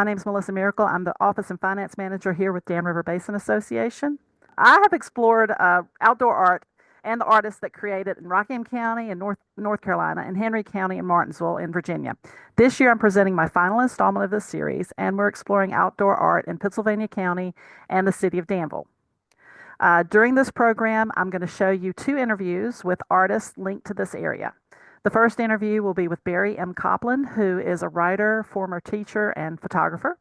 My name is Melissa Mericle. I'm the Office and Finance Manager here with Dan River Basin Association. I have explored outdoor art and the artists that create it in Rockingham County in North Carolina and Henry County and Martinsville in Virginia. This year I'm presenting my final installment of this series, and we're exploring outdoor art in Pittsylvania County and the City of Danville. During this program, I'm going to show you 2 interviews with artists linked to this area. The first interview will be with Barry Koplen, who is a writer, former teacher, and photographer.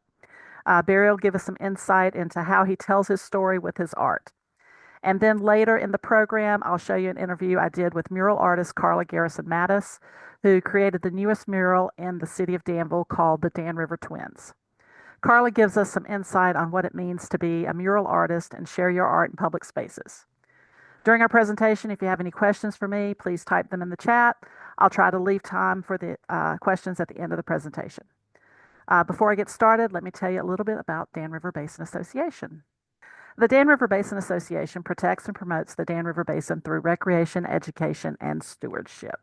Barry will give us some insight into how he tells his story with his art. And then later in the program, I'll show you an interview I did with mural artist Carla Garrison-Mattos, who created the newest mural in the City of Danville called the Dan River Twins. Carla gives us some insight on what it means to be a mural artist and share your art in public spaces. During our presentation, if you have any questions for me, please type them in the chat. I'll try to leave time for the questions at the end of the presentation. Before I get started, let me tell you a little bit about Dan River Basin Association. The Dan River Basin Association protects and promotes the Dan River Basin through recreation, education, and stewardship.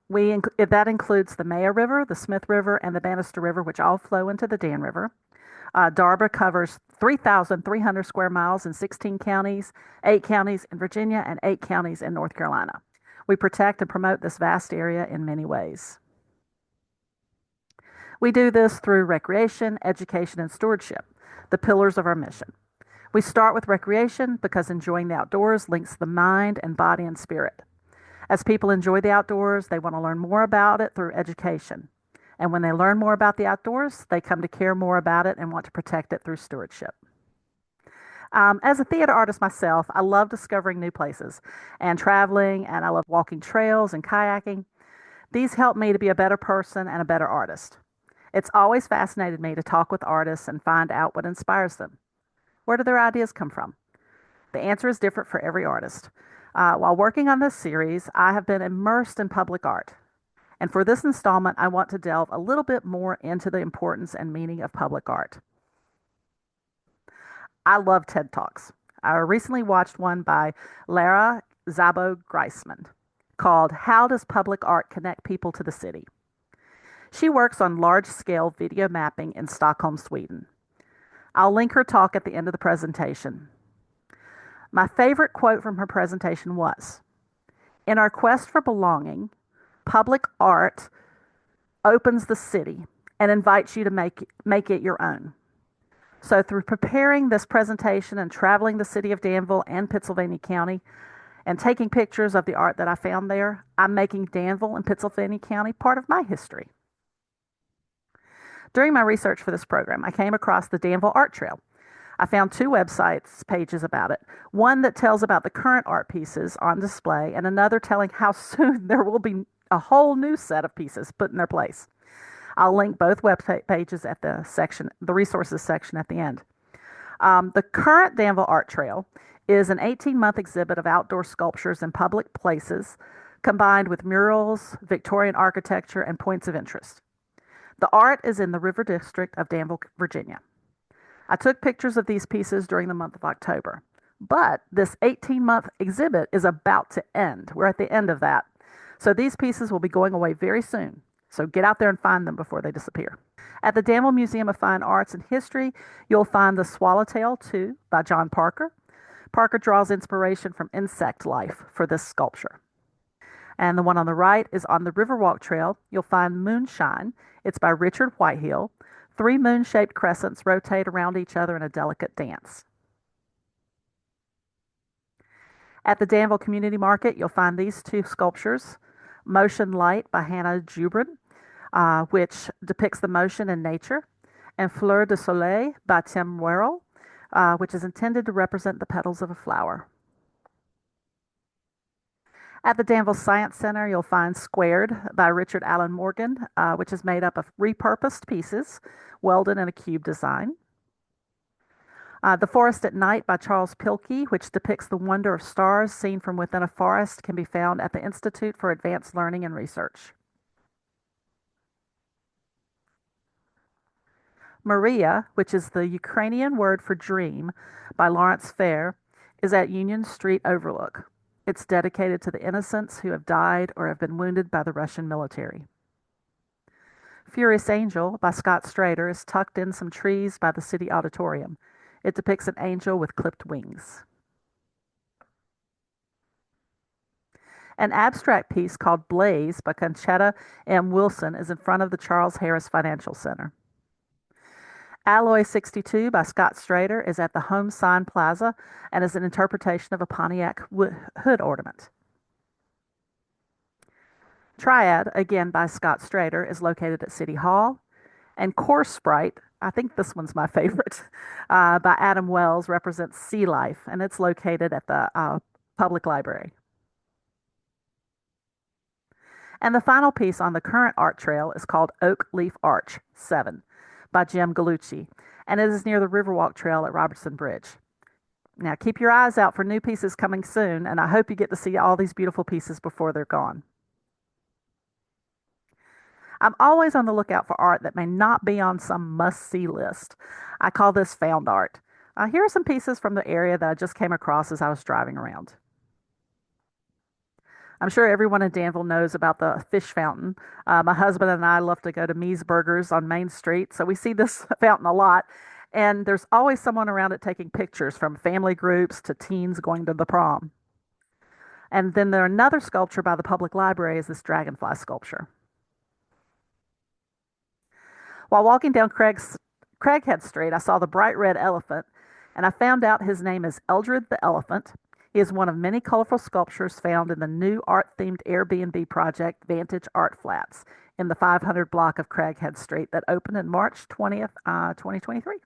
That includes the Maya River, the Smith River, and the Bannister River, which all flow into the Dan River. DRBA covers 3,300 square miles in 16 counties, 8 counties in Virginia, and 8 counties in North Carolina. We protect and promote this vast area in many ways. We do this through recreation, education, and stewardship, the pillars of our mission. We start with recreation because enjoying the outdoors links the mind and body and spirit. As people enjoy the outdoors, they want to learn more about it through education. And when they learn more about the outdoors, they come to care more about it and want to protect it through stewardship. As a theater artist myself, I love discovering new places and traveling, and I love walking trails and kayaking. These help me to be a better person and a better artist. It's always fascinated me to talk with artists and find out what inspires them. Where do their ideas come from? The answer is different for every artist. While working on this series, I have been immersed in public art. And for this installment, I want to delve a little bit more into the importance and meaning of public art. I love TED Talks. I recently watched one by Lara Szabo-Greisman called How Does Public Art Connect People to the City? She works on large-scale video mapping in Stockholm, Sweden. I'll link her talk at the end of the presentation. My favorite quote from her presentation was, "In our quest for belonging, public art opens the city and invites you to make it your own." So through preparing this presentation and traveling the City of Danville and Pittsylvania County and taking pictures of the art that I found there, I'm making Danville and Pittsylvania County part of my history. During my research for this program, I came across the Danville Art Trail. I found 2 websites pages about it, one that tells about the current art pieces on display and another telling how soon there will be a whole new set of pieces put in their place. I'll link both web pages at the resources section at the end. The current Danville Art Trail is an 18-month exhibit of outdoor sculptures in public places combined with murals, Victorian architecture, and points of interest. The art is in the River District of Danville, Virginia. I took pictures of these pieces during the month of October, but this 18-month exhibit is about to end. We're at the end of that. So these pieces will be going away very soon. So get out there and find them before they disappear. At the Danville Museum of Fine Arts and History, you'll find the Swallowtail 2 by John Parker. Parker draws inspiration from insect life for this sculpture. And the one on the right is on the Riverwalk Trail. You'll find Moonshine. It's by Richard Whitehill. 3 moon-shaped crescents rotate around each other in a delicate dance. At the Danville Community Market, you'll find these 2 sculptures, Motion Light by Hannah Jubrin, which depicts the motion in nature, and Fleur de Soleil by Tim Werrell, which is intended to represent the petals of a flower. At the Danville Science Center, you'll find Squared by Richard Allen Morgan, which is made up of repurposed pieces welded in a cube design. The Forest at Night by Charles Pilkey, which depicts the wonder of stars seen from within a forest, can be found at the Institute for Advanced Learning and Research. Maria, which is the Ukrainian word for dream, by Lawrence Fair, is at Union Street Overlook. It's dedicated to the innocents who have died or have been wounded by the Russian military. Furious Angel by Scott Strader is tucked in some trees by the City Auditorium. It depicts an angel with clipped wings. An abstract piece called Blaze by Conchetta M. Wilson is in front of the Charles Harris Financial Center. Alloy 62 by Scott Strader is at the Home Sign Plaza and is an interpretation of a Pontiac hood ornament. Triad, again by Scott Strader, is located at City Hall. And Core Sprite, I think this one's my favorite, by Adam Wells, represents sea life, and it's located at the public library. And the final piece on the current art trail is called Oak Leaf Arch 7 by Jim Gallucci, and it is near the Riverwalk Trail at Robertson Bridge. Now, keep your eyes out for new pieces coming soon, and I hope you get to see all these beautiful pieces before they're gone. I'm always on the lookout for art that may not be on some must-see list. I call this found art. Here are some pieces from the area that I just came across as I was driving around. I'm sure everyone in Danville knows about the fish fountain. My husband and I love to go to Me's Burgers on Main Street, so we see this fountain a lot. And there's always someone around it taking pictures, from family groups to teens going to the prom. And then another sculpture by the public library is this dragonfly sculpture. While walking down Craighead Street, I saw the bright red elephant, and I found out his name is Eldred the Elephant. He is one of many colorful sculptures found in the new art-themed Airbnb project, Vantage Art Flats, in the 500 block of Craighead Street that opened on March 20th, 2023.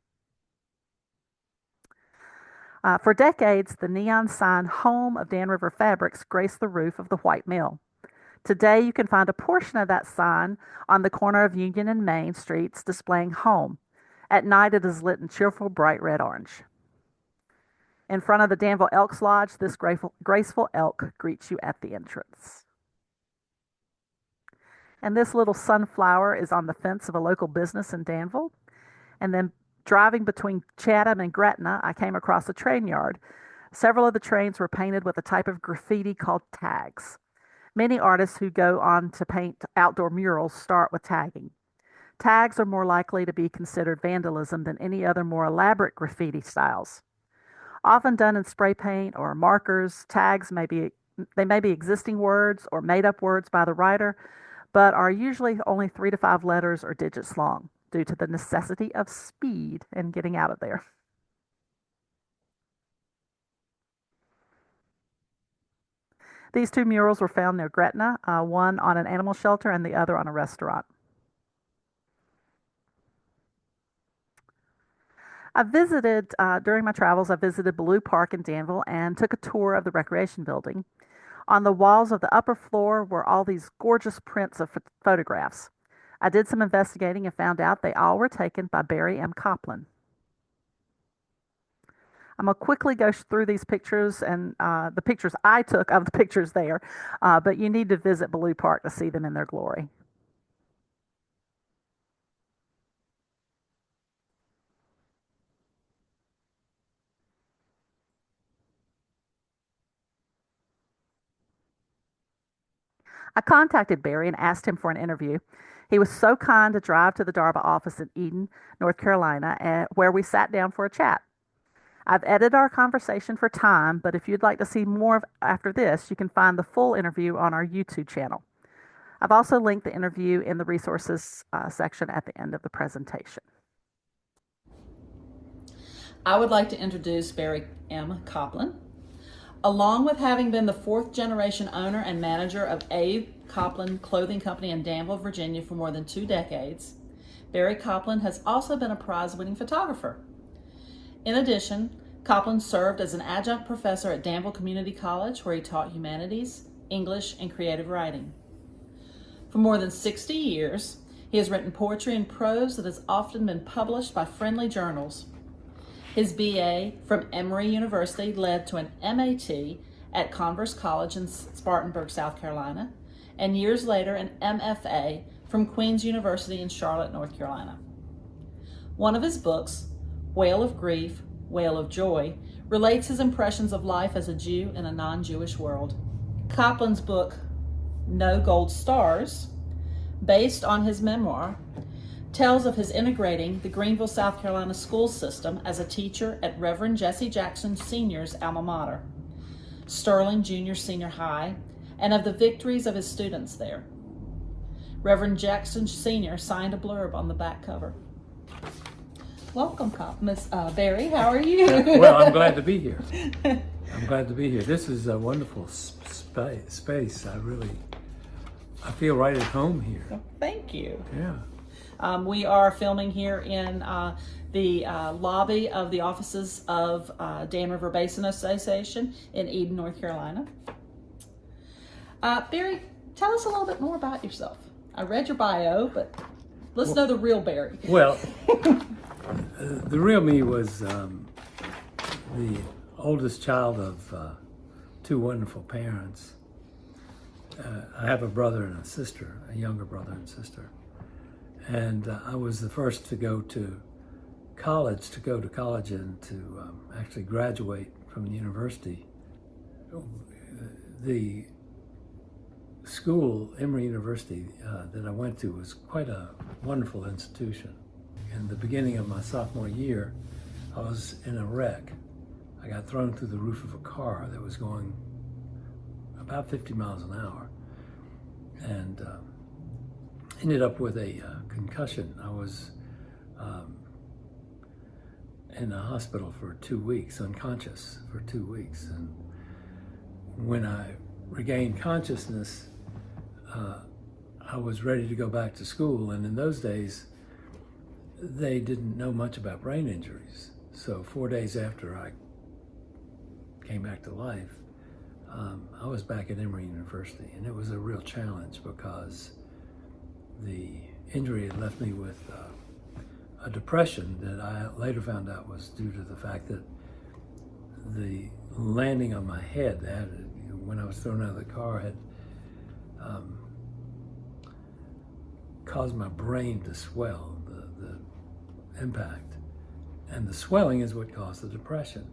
For decades, the neon sign Home of Dan River Fabrics graced the roof of the White Mill. Today, you can find a portion of that sign on the corner of Union and Main Streets displaying Home. At night, it is lit in cheerful bright red orange. In front of the Danville Elks Lodge, this graceful elk greets you at the entrance. And this little sunflower is on the fence of a local business in Danville. And then driving between Chatham and Gretna, I came across a train yard. Several of the trains were painted with a type of graffiti called tags. Many artists who go on to paint outdoor murals start with tagging. Tags are more likely to be considered vandalism than any other more elaborate graffiti styles. Often done in spray paint or markers, tags may be existing words or made-up words by the writer, but are usually only 3 to 5 letters or digits long due to the necessity of speed and getting out of there. These two murals were found near Gretna, one on an animal shelter and the other on a restaurant. During my travels, I visited Ballou Park in Danville and took a tour of the recreation building. On the walls of the upper floor were all these gorgeous prints of photographs. I did some investigating and found out they all were taken by Barry Koplen. I'm going to quickly go through these pictures and the pictures I took of the pictures there, but you need to visit Ballou Park to see them in their glory. I contacted Barry and asked him for an interview. He was so kind to drive to the DRBA office in Eden, North Carolina, where we sat down for a chat. I've edited our conversation for time, but if you'd like to see more after this, you can find the full interview on our YouTube channel. I've also linked the interview in the resources section at the end of the presentation. I would like to introduce Barry M. Koplen. Along with having been the 4th generation owner and manager of A. Koplen Clothing Company in Danville, Virginia for more than 2 decades, Barry Koplen has also been a prize-winning photographer. In addition, Koplen served as an adjunct professor at Danville Community College, where he taught humanities, English, and creative writing. For more than 60 years, he has written poetry and prose that has often been published by friendly journals. His BA from Emory University led to an MAT at Converse College in Spartanburg, South Carolina, and years later an MFA from Queen's University in Charlotte, North Carolina. One of his books, Whale of Grief, Whale of Joy, relates his impressions of life as a Jew in a non-Jewish world. Koplen's book, No Gold Stars, based on his memoir, tells of his integrating the Greenville, South Carolina school system as a teacher at Reverend Jesse Jackson Sr.'s alma mater, Sterling Junior Senior High, and of the victories of his students there. Reverend Jackson Sr. signed a blurb on the back cover. Welcome, Miss Barry. How are you? Well, I'm glad to be here. I'm glad to be here. This is a wonderful space. I feel right at home here. Well, thank you. Yeah. We are filming here in the lobby of the offices of Dan River Basin Association in Eden, North Carolina. Barry, tell us a little bit more about yourself. I read your bio, but let's know the real Barry. Well, the real me was the oldest child of two wonderful parents. I have a brother and a sister, a younger brother and sister. And I was the first to go to college and to actually graduate from the university. The school, Emory University, that I went to was quite a wonderful institution. In the beginning of my sophomore year, I was in a wreck. I got thrown through the roof of a car that was going about 50 miles an hour and ended up with a concussion. I was in a hospital for 2 weeks, unconscious for 2 weeks. And when I regained consciousness, I was ready to go back to school. And in those days, they didn't know much about brain injuries. So 4 days after I came back to life, I was back at Emory University, and it was a real challenge because the injury had left me with a depression that I later found out was due to the fact that the landing on my head, when I was thrown out of the car, had caused my brain to swell, the impact. And the swelling is what caused the depression.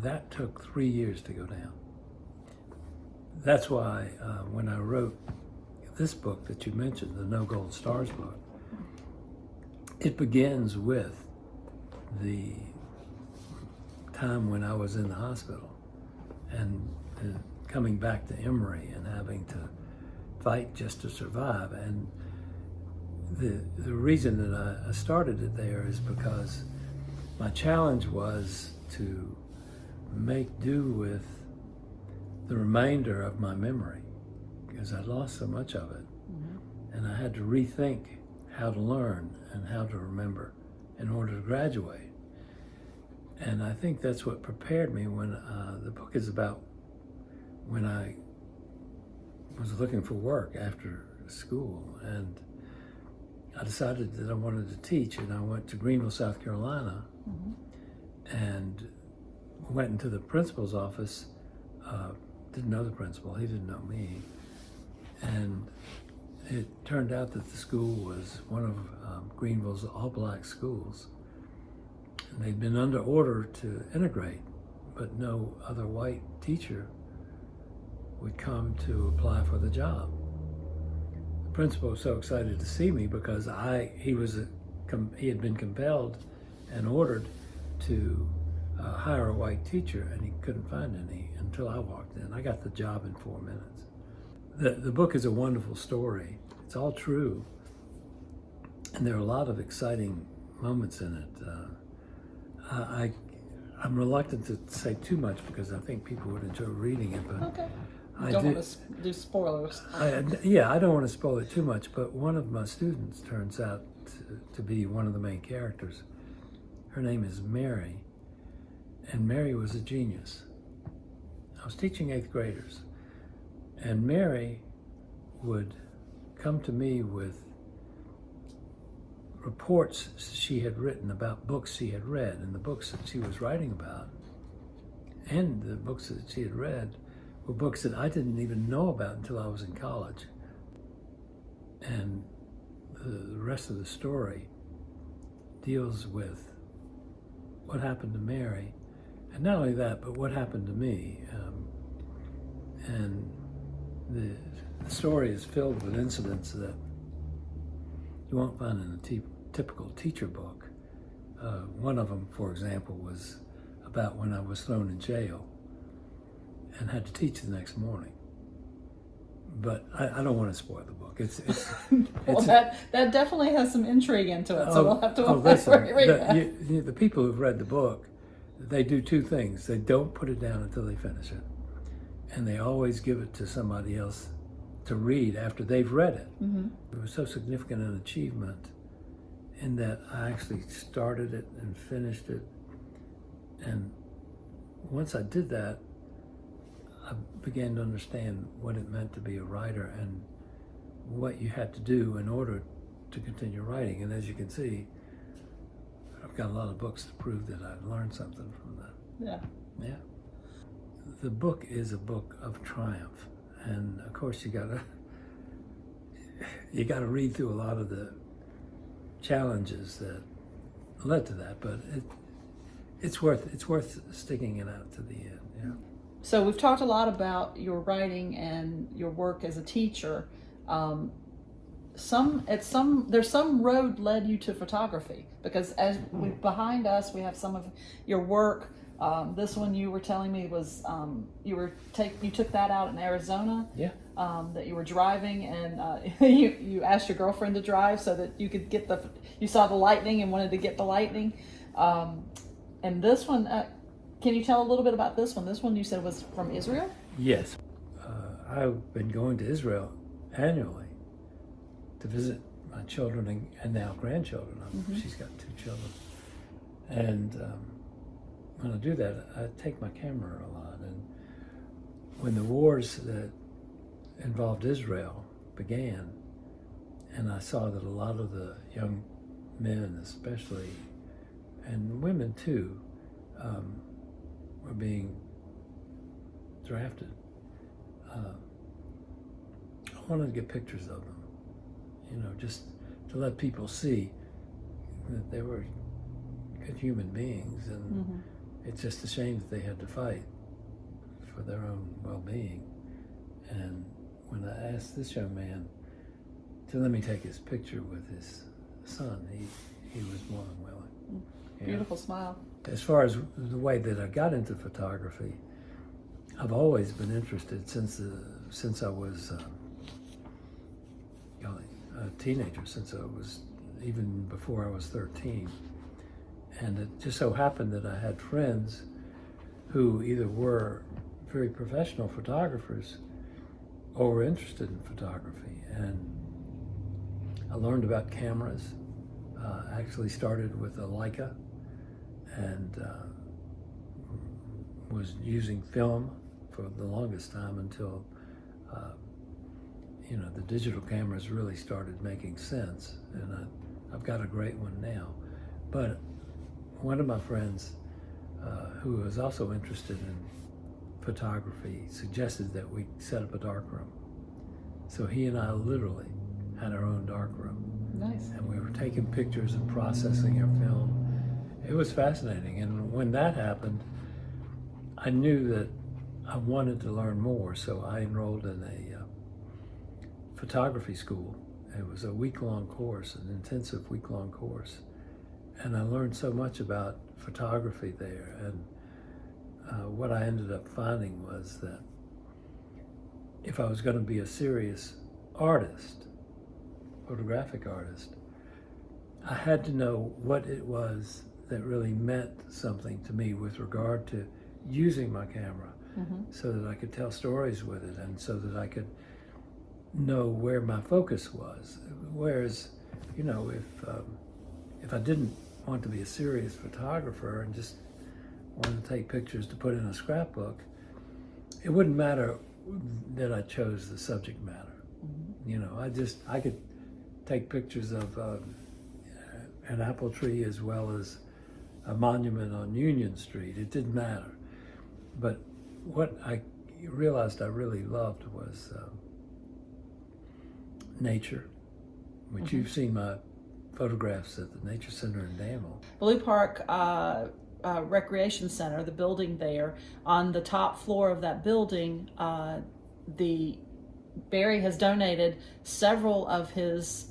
That took 3 years to go down. That's why when I wrote this book that you mentioned, the No Gold Stars book, it begins with the time when I was in the hospital and coming back to Emory and having to fight just to survive. And the reason that I started it there is because my challenge was to make do with the remainder of my memory, because I'd lost so much of it. Mm-hmm. And I had to rethink how to learn and how to remember in order to graduate. And I think that's what prepared me when the book is about when I was looking for work after school. And I decided that I wanted to teach, and I went to Greenville, South Carolina, mm-hmm. and went into the principal's office. Didn't know the principal, he didn't know me. And it turned out that the school was one of Greenville's all-black schools. And they'd been under order to integrate, but no other white teacher would come to apply for the job. The principal was so excited to see me because he had been compelled and ordered to hire a white teacher, and he couldn't find any until I walked in. I got the job in 4 minutes. The book is a wonderful story. It's all true, and there are a lot of exciting moments in it. I'm reluctant to say too much because I think people would enjoy reading it, but okay. I don't want to do spoilers. I don't want to spoil it too much, but one of my students turns out to be one of the main characters. Her name is Mary, and Mary was a genius. I was teaching 8th graders, and Mary would come to me with reports she had written about books she had read, and the books that she was writing about and the books that she had read were books that I didn't even know about until I was in college. And the rest of the story deals with what happened to Mary, and not only that, but what happened to me. And the story is filled with incidents that you won't find in a typical teacher book. One of them, for example, was about when I was thrown in jail and had to teach the next morning. But I don't want to spoil the book. Well, that definitely has some intrigue into it, so we'll have to read that. The people who've read the book, they do two things. They don't put it down until they finish it, and they always give it to somebody else to read after they've read it. Mm-hmm. It was so significant an achievement in that I actually started it and finished it, and once I did that, I began to understand what it meant to be a writer and what you had to do in order to continue writing. And as you can see, I've got a lot of books to prove that I've learned something from that. Yeah. Yeah. The book is a book of triumph. And of course you gotta read through a lot of the challenges that led to that, but it's worth sticking it out to the end. Yeah. So we've talked a lot about your writing and your work as a teacher. There's some road led you to photography, because behind us we have some of your work. This one you were telling me was you took that out in Arizona. Yeah. That you were driving, and you asked your girlfriend to drive so that you could get you saw the lightning and wanted to get the lightning. And this one, can you tell a little bit about this one? This one you said was from Israel? Yes. I've been going to Israel annually to visit my children and now grandchildren. Mm-hmm. She's got 2 children. And when I do that, I take my camera a lot. And when the wars that involved Israel began, and I saw that a lot of the young men especially, and women too, were being drafted. I wanted to get pictures of them, just to let people see that they were good human beings, and Mm-hmm. it's just a shame that they had to fight for their own well-being. And when I asked this young man to let me take his picture with his son, he was more than willing. Beautiful smile. As far as the way that I got into photography, I've always been interested since I was a teenager, since I was, even before I was 13. And it just so happened that I had friends who either were very professional photographers or were interested in photography. And I learned about cameras. Actually started with a Leica, and was using film for the longest time until the digital cameras really started making sense, and I've got a great one now. But one of my friends who was also interested in photography suggested that we set up a darkroom. So he and I literally had our own darkroom. Nice. And we were taking pictures and processing our film. It was fascinating. And when that happened, I knew that I wanted to learn more. So I enrolled in a photography school. It was a week-long course, an intensive week-long course. And I learned so much about photography there. And what I ended up finding was that if I was going to be a serious artist, photographic artist, I had to know what it was that really meant something to me with regard to using my camera, Mm-hmm. so that I could tell stories with it, and so that I could know where my focus was. Whereas, if I didn't want to be a serious photographer and just wanted to take pictures to put in a scrapbook, it wouldn't matter that I chose the subject matter. Mm-hmm. I could take pictures of an apple tree as well as a monument on Union Street. It didn't matter. But what I realized I really loved was nature, which Mm-hmm. you've seen my photographs at the Nature Center in Danville. Blue Park Recreation Center, the building there, on the top floor of that building, the Barry has donated several of his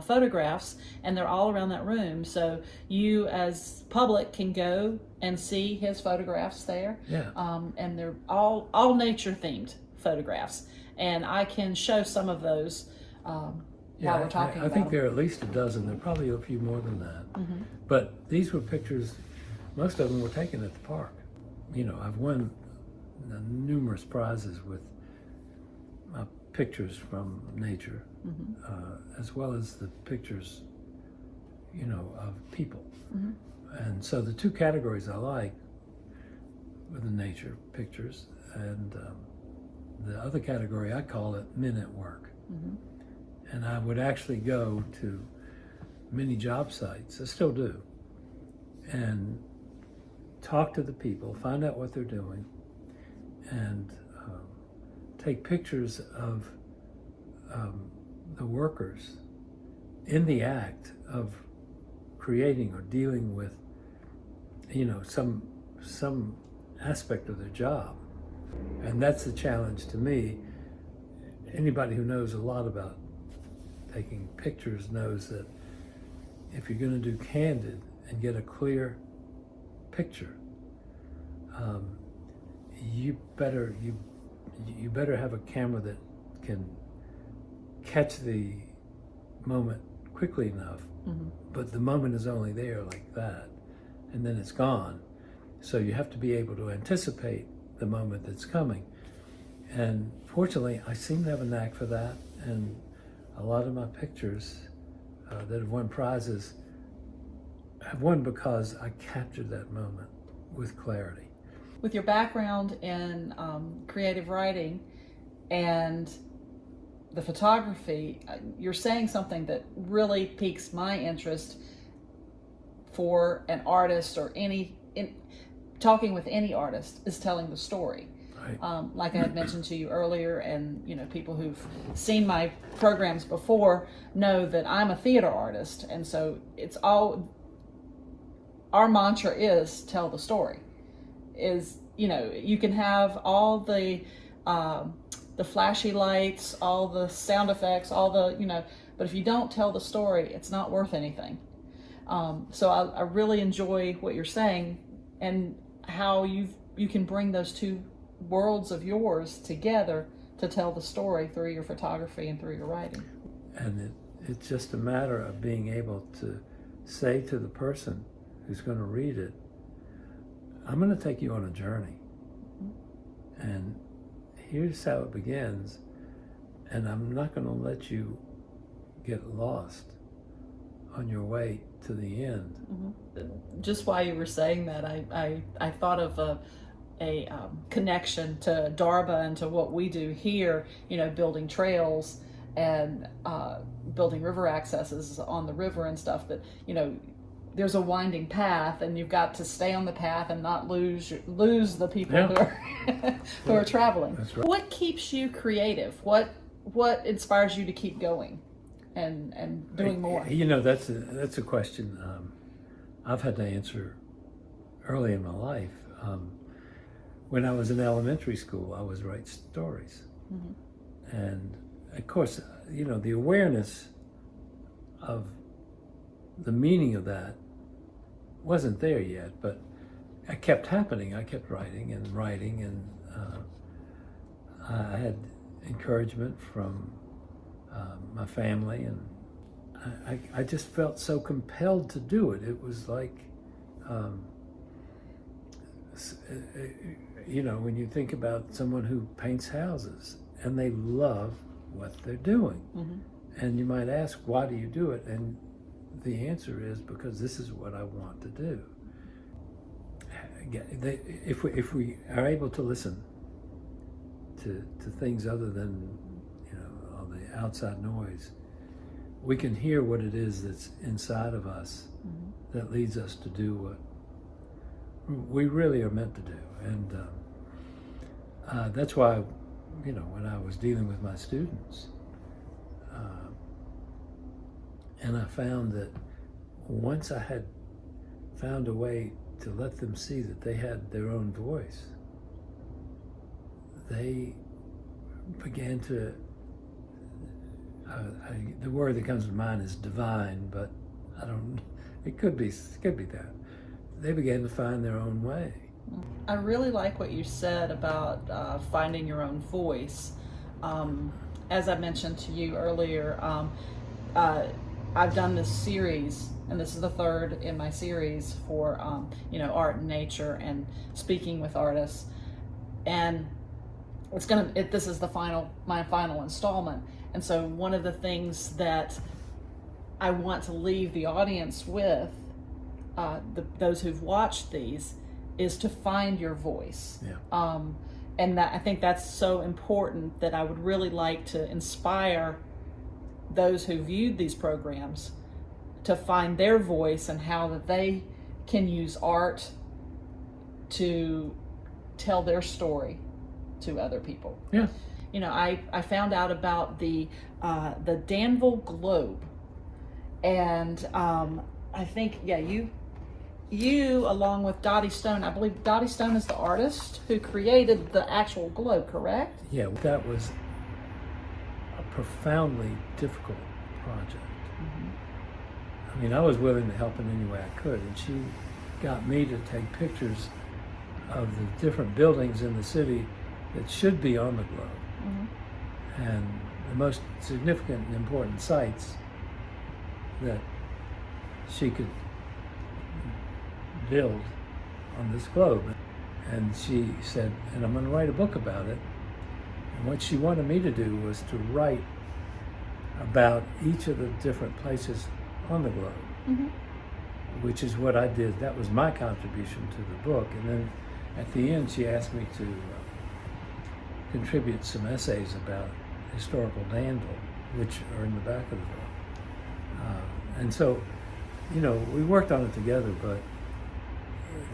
photographs, and they're all around that room. So you as public can go and see his photographs there. Yeah. And they're all nature themed photographs. And I can show some of those while we're talking I think there are at least a dozen. There are probably a few more than that. Mm-hmm. But these were pictures, most of them were taken at the park. You know, I've won numerous prizes with pictures from nature, as well as the pictures, you know, of people. Mm-hmm. And so the two categories I like were the nature pictures, and the other category, I call it men at work. Mm-hmm. And I would actually go to many job sites, I still do, and talk to the people, find out what they're doing, and take pictures of the workers in the act of creating or dealing with, you know, some aspect of their job. And that's the challenge to me. Anybody who knows a lot about taking pictures knows that if you're going to do candid and get a clear picture, you better have a camera that can catch the moment quickly enough, but the moment is only there like that, and then it's gone. So you have to be able to anticipate the moment that's coming. And fortunately, I seem to have a knack for that, and a lot of my pictures that have won prizes have won because I captured that moment with clarity. With your background in creative writing and the photography, you're saying something that really piques my interest for an artist, or talking with any artist is telling the story. Right. Like I had mentioned to you earlier, and you know, people who've seen my programs before know that I'm a theater artist, and so it's all, our mantra is tell the story. Is, you know, you can have all the flashy lights, all the sound effects, all the, you know, but if you don't tell the story, it's not worth anything. So I really enjoy what you're saying, and how you can bring those two worlds of yours together to tell the story through your photography and through your writing. And it's just a matter of being able to say to the person who's going to read it, I'm going to take you on a journey, and here's how it begins, and I'm not going to let you get lost on your way to the end. Mm-hmm. Just while you were saying that, I thought of a connection to DRBA and to what we do here, you know, building trails and building river accesses on the river and stuff, that, you know, there's a winding path, and you've got to stay on the path and not lose the people who are traveling. That's right. What keeps you creative? What inspires you to keep going and doing more? You know, that's a question I've had to answer early in my life. When I was in elementary school, I was writing stories, and of course, you know, the awareness of the meaning of that wasn't there yet, but it kept happening. I kept writing, and I had encouragement from my family, and I just felt so compelled to do it. It was like, you know, when you think about someone who paints houses and they love what they're doing, and you might ask, why do you do it? And the answer is because this is what I want to do. If we are able to listen to things other than, you know, all the outside noise, we can hear what it is that's inside of us that leads us to do what we really are meant to do. And that's why, you know, when I was dealing with my students, and I found that once I had found a way to let them see that they had their own voice, they began to the word that comes to mind is divine, but I don't. It could be that. They began to find their own way. I really like what you said about finding your own voice. As I mentioned to you earlier, I've done this series, and this is the third in my series for art and nature and speaking with artists, and this is my final installment. And so one of the things that I want to leave the audience with, those who've watched these, is to find your voice. Yeah. And that, I think that's so important, that I would really like to inspire those who viewed these programs to find their voice and how that they can use art to tell their story to other people. Yeah. I found out about the Danville Globe, and I think you along with Dotti Stone, I believe Dotti Stone is the artist who created the actual globe, correct? Yeah, that was a profoundly difficult project. Mm-hmm. I mean, I was willing to help in any way I could, and she got me to take pictures of the different buildings in the city that should be on the globe. Mm-hmm. And the most significant and important sites that she could build on this globe. And she said, and I'm going to write a book about it. And what she wanted me to do was to write about each of the different places on the globe, Mm-hmm. which is what I did. That was my contribution to the book. And then at the end, she asked me to contribute some essays about historical Danville, which are in the back of the book. And so, we worked on it together, but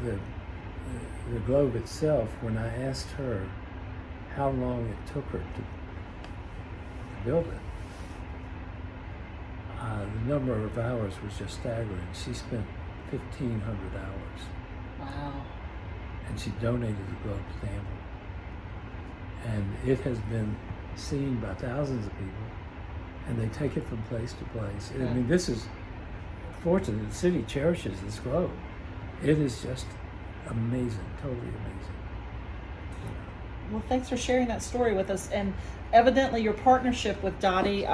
the globe itself, when I asked her how long it took her to build it, the number of hours was just staggering. She spent 1,500 hours. Wow. And she donated the globe to Danville. And it has been seen by thousands of people, and they take it from place to place. I mean, this is fortunate. The city cherishes this globe. It is just amazing, totally amazing. Well, thanks for sharing that story with us. And evidently your partnership with Dotti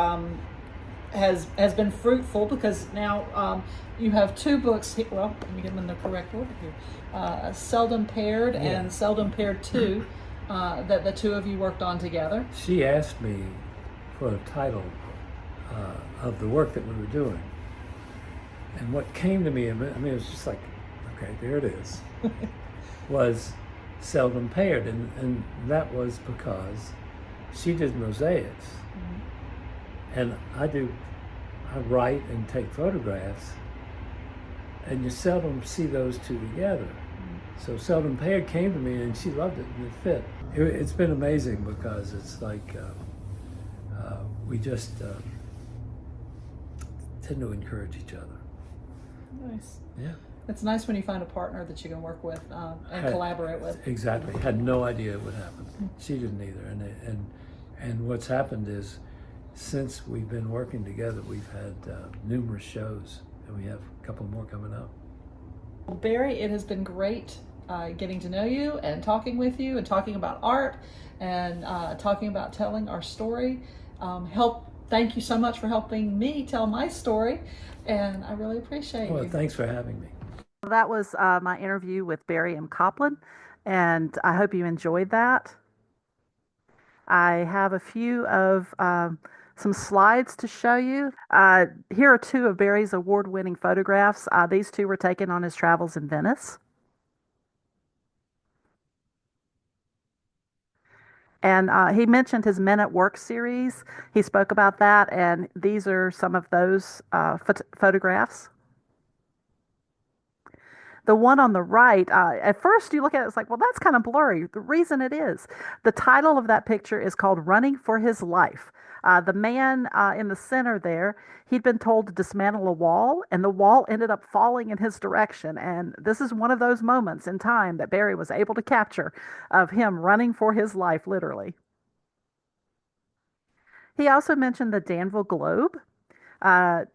has been fruitful, because now you have two books. Well, let me get them in the correct order here. Seldom Paired and Seldom Paired 2 that the two of you worked on together. She asked me for a title of the work that we were doing. And what came to me, it was just like, okay, there it is, was Seldom Paired. And that was because she did mosaics. Mm-hmm. And I write and take photographs, and you seldom see those two together. Mm-hmm. So Seldom Paired came to me, and she loved it, and it fit. It's been amazing, because it's like we just tend to encourage each other. Nice. Yeah. It's nice when you find a partner that you can work with and collaborate with. Exactly. Had no idea it would happen. She didn't either. And what's happened is, since we've been working together, we've had numerous shows, and we have a couple more coming up. Well, Barry, it has been great getting to know you and talking with you and talking about art and talking about telling our story. Thank you so much for helping me tell my story, and I really appreciate you. Well, thanks for having me. That was my interview with Barry Koplen, and I hope you enjoyed that. I have a few of some slides to show you. Here are two of Barry's award-winning photographs. These two were taken on his travels in Venice. And he mentioned his Men at Work series. He spoke about that, and these are some of those photographs. The one on the right, at first you look at it, it's like, well, that's kind of blurry. The reason it is, the title of that picture is called Running for His Life. The man in the center there, he'd been told to dismantle a wall, and the wall ended up falling in his direction. And this is one of those moments in time that Barry was able to capture of him running for his life, literally. He also mentioned the Danville Globe. Uh,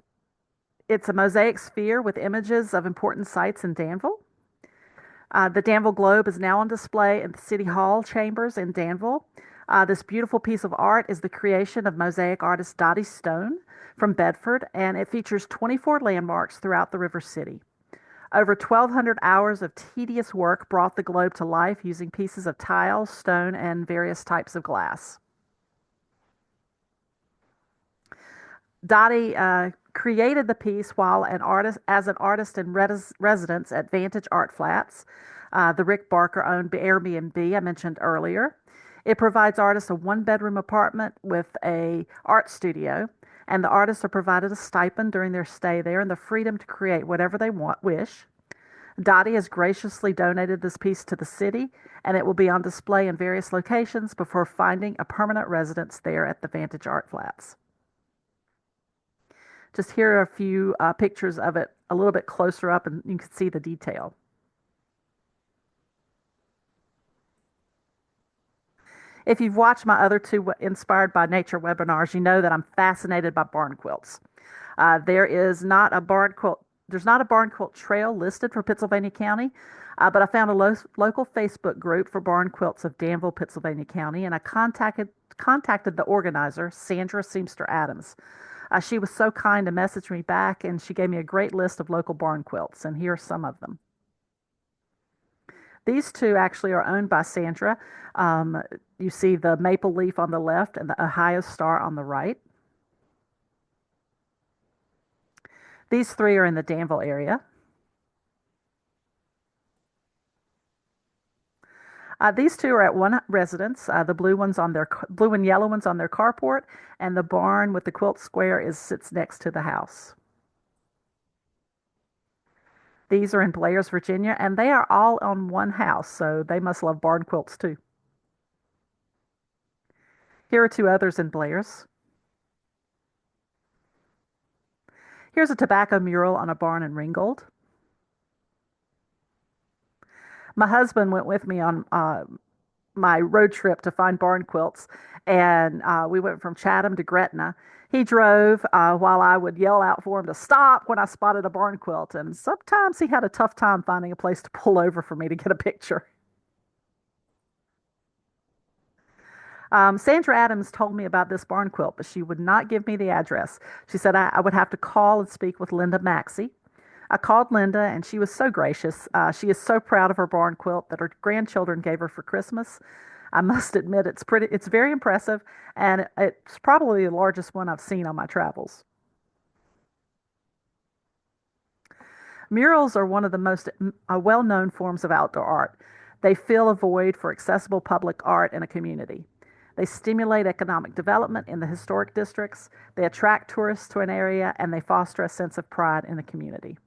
it's a mosaic sphere with images of important sites in Danville. The Danville Globe is now on display in the City Hall chambers in Danville. This beautiful piece of art is the creation of mosaic artist Dotti Stone from Bedford, and it features 24 landmarks throughout the River City. Over 1,200 hours of tedious work brought the globe to life using pieces of tile, stone, and various types of glass. Dotti created the piece while as an artist in residence at Vantage Art Flats, the Rick Barker-owned Airbnb I mentioned earlier. It provides artists a one-bedroom apartment with a art studio, and the artists are provided a stipend during their stay there and the freedom to create whatever they wish. Dotti has graciously donated this piece to the city, and it will be on display in various locations before finding a permanent residence there at the Vantage Art Flats. Just here are a few pictures of it a little bit closer up, and you can see the detail. If you've watched my other two Inspired by Nature webinars, you know that I'm fascinated by barn quilts. There's not a barn quilt trail listed for Pittsylvania County, but I found a local Facebook group for barn quilts of Danville, Pittsylvania County, and I contacted the organizer, Sandra Seamster Adams. She was so kind to message me back, and she gave me a great list of local barn quilts, and here are some of them. These two actually are owned by Sandra. You see the maple leaf on the left and the Ohio star on the right. These three are in the Danville area. These two are at one residence. The blue and yellow ones on their carport, and the barn with the quilt square sits next to the house. These are in Blairs, Virginia, and they are all on one house, so they must love barn quilts too. Here are two others in Blairs. Here's a tobacco mural on a barn in Ringgold. My husband went with me on my road trip to find barn quilts, and we went from Chatham to Gretna. He drove while I would yell out for him to stop when I spotted a barn quilt, and sometimes he had a tough time finding a place to pull over for me to get a picture. Sandra Adams told me about this barn quilt, but she would not give me the address. She said I would have to call and speak with Linda Maxey. I called Linda, and she was so gracious. She is so proud of her barn quilt that her grandchildren gave her for Christmas. I must admit, it's very impressive, and it's probably the largest one I've seen on my travels. Murals are one of the most well-known forms of outdoor art. They fill a void for accessible public art in a community. They stimulate economic development in the historic districts, they attract tourists to an area, and they foster a sense of pride in the community.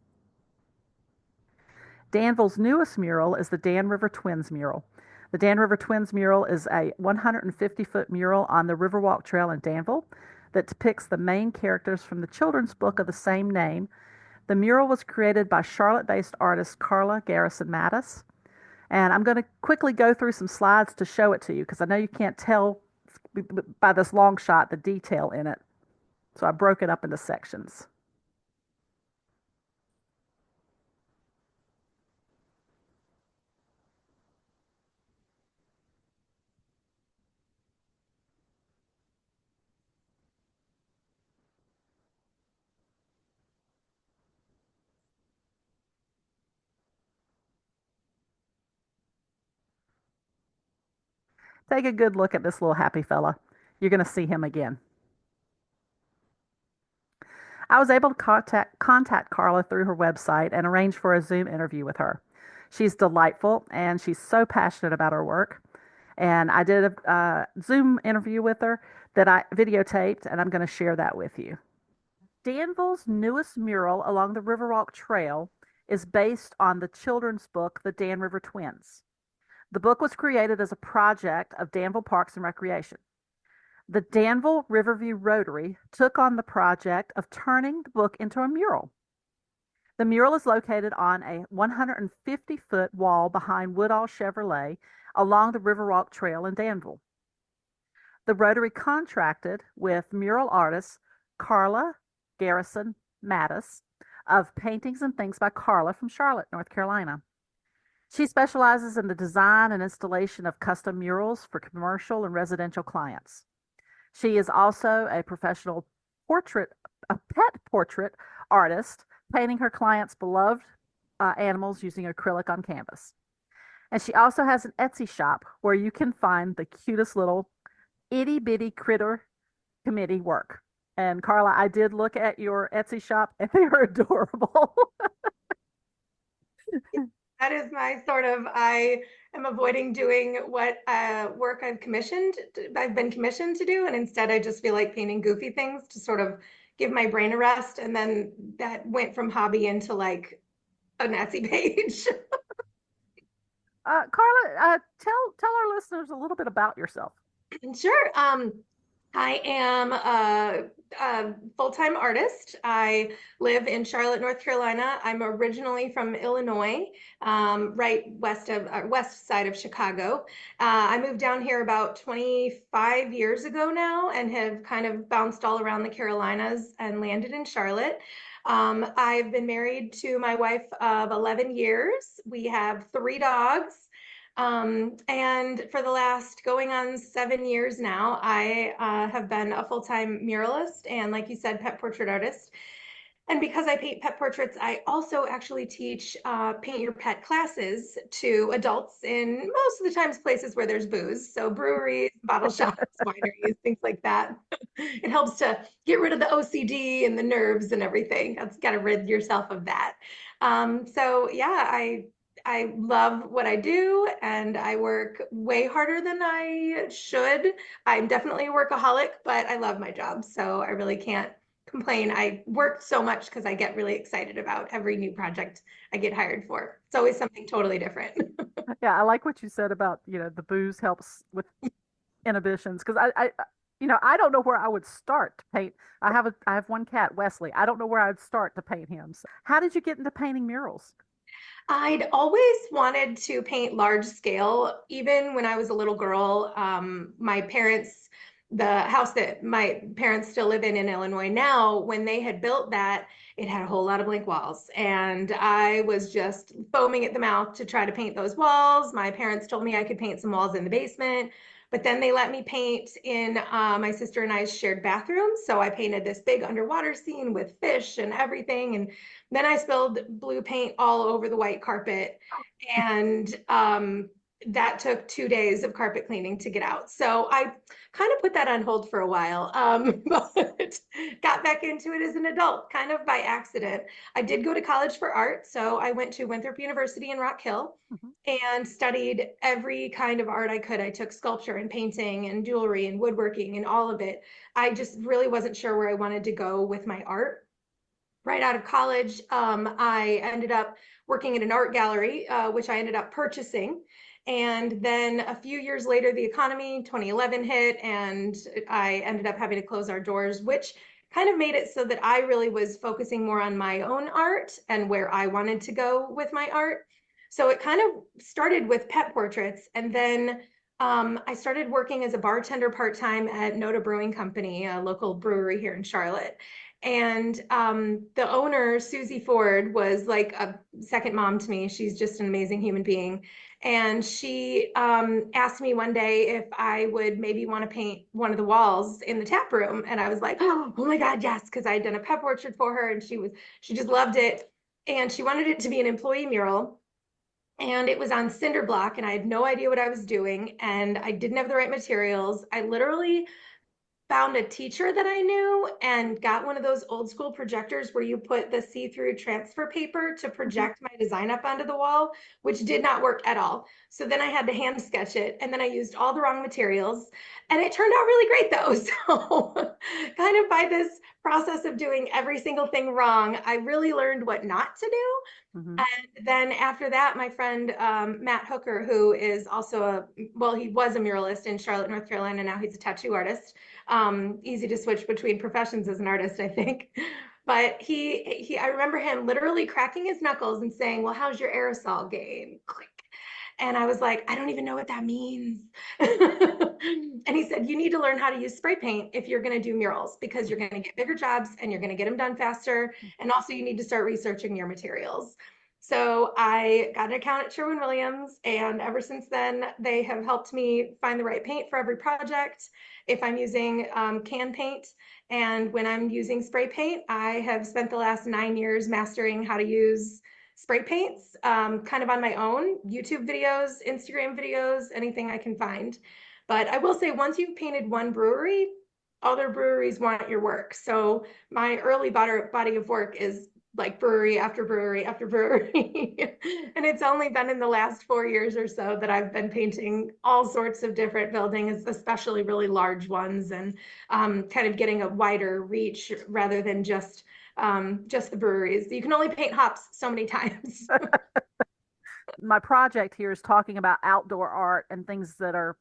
Danville's newest mural is the Dan River Twins mural. The Dan River Twins mural is a 150-foot mural on the Riverwalk Trail in Danville that depicts the main characters from the children's book of the same name. The mural was created by Charlotte-based artist Carla Garrison-Mattos. And I'm going to quickly go through some slides to show it to you because I know you can't tell by this long shot the detail in it. So I broke it up into sections. Take a good look at this little happy fella. You're going to see him again. I was able to contact Carla through her website and arrange for a Zoom interview with her. She's delightful, and she's so passionate about her work. And I did a Zoom interview with her that I videotaped, and I'm going to share that with you. Danville's newest mural along the Riverwalk Trail is based on the children's book, The Dan River Twins. The book was created as a project of Danville Parks and Recreation. The Danville Riverview Rotary took on the project of turning the book into a mural. The mural is located on a 150-foot wall behind Woodall Chevrolet along the Riverwalk Trail in Danville. the Rotary contracted with mural artist Carla Garrison-Mattos of Paintings and Things by Carla from Charlotte, North Carolina. She specializes in the design and installation of custom murals for commercial and residential clients. She is also a professional pet portrait artist, painting her clients' beloved animals using acrylic on canvas. And she also has an Etsy shop where you can find the cutest little itty bitty critter committee work. And Carla, I did look at your Etsy shop and they are adorable. That is my I am avoiding doing what work I've been commissioned to do. And instead I just feel like painting goofy things to sort of give my brain a rest. And then that went from hobby into like an Etsy page. Carla, tell our listeners a little bit about yourself. Sure. I am a full-time artist. I live in Charlotte, North Carolina. I'm originally from Illinois, right west side of Chicago. I moved down here about 25 years ago now and have kind of bounced all around the Carolinas and landed in Charlotte. I've been married to my wife of 11 years. We have 3 dogs. And for the last going on 7 years now, I have been a full-time muralist and, like you said, pet portrait artist. And because I paint pet portraits, I also actually teach paint your pet classes to adults in most of the times places where there's booze. So breweries, bottle shops, wineries, things like that. It helps to get rid of the OCD and the nerves and everything. That's got to rid yourself of that. So yeah, I love what I do and I work way harder than I should. I'm definitely a workaholic, but I love my job. So I really can't complain. I work so much because I get really excited about every new project I get hired for. It's always something totally different. Yeah, I like what you said about, the booze helps with inhibitions because I don't know where I would start to paint. I have one cat, Wesley. I don't know where I'd start to paint him. So how did you get into painting murals? I'd always wanted to paint large scale. Even when I was a little girl, the house that my parents still live in Illinois now, when they had built that, it had a whole lot of blank walls. And I was just foaming at the mouth to try to paint those walls. My parents told me I could paint some walls in the basement, but then they let me paint in my sister and I's shared bathroom. So I painted this big underwater scene with fish and everything. And then I spilled blue paint all over the white carpet. And that took 2 days of carpet cleaning to get out. So I kind of put that on hold for a while, but got back into it as an adult, kind of by accident. I did go to college for art. So I went to Winthrop University in Rock Hill and studied every kind of art I could. I took sculpture and painting and jewelry and woodworking and all of it. I just really wasn't sure where I wanted to go with my art. Right out of college, I ended up working at an art gallery, which I ended up purchasing. And then a few years later, the economy, 2011 hit, and I ended up having to close our doors, which kind of made it so that I really was focusing more on my own art and where I wanted to go with my art. So it kind of started with pet portraits. And then I started working as a bartender part-time at Noda Brewing Company, a local brewery here in Charlotte. And the owner, Susie Ford, was like a second mom to me. She's just an amazing human being. And she asked me one day if I would maybe want to paint one of the walls in the tap room. And I was like, oh my God, yes, because I had done a pet portrait for her and she just loved it. And she wanted it to be an employee mural. And it was on cinder block and I had no idea what I was doing. And I didn't have the right materials. I literally found a teacher that I knew and got one of those old school projectors where you put the see-through transfer paper to project my design up onto the wall, which did not work at all. So then I had to hand sketch it and then I used all the wrong materials and it turned out really great though. So kind of by this process of doing every single thing wrong, I really learned what not to do. And then after that, my friend Matt Hooker, who is also he was a muralist in Charlotte, North Carolina. Now he's a tattoo artist. Easy to switch between professions as an artist, I think. But I remember him literally cracking his knuckles and saying, well, how's your aerosol game? Click. And I was like, I don't even know what that means. And he said, you need to learn how to use spray paint if you're going to do murals, because you're going to get bigger jobs and you're going to get them done faster. And also you need to start researching your materials. So I got an account at Sherwin-Williams, and ever since then, they have helped me find the right paint for every project. If I'm using can paint, and when I'm using spray paint, I have spent the last 9 years mastering how to use spray paints, kind of on my own, YouTube videos, Instagram videos, anything I can find. But I will say, once you've painted one brewery, other breweries want your work. So my early body of work is like brewery after brewery after brewery. And it's only been in the last 4 years or so that I've been painting all sorts of different buildings, especially really large ones, and kind of getting a wider reach rather than just the breweries. You can only paint hops so many times. My project here is talking about outdoor art and things that are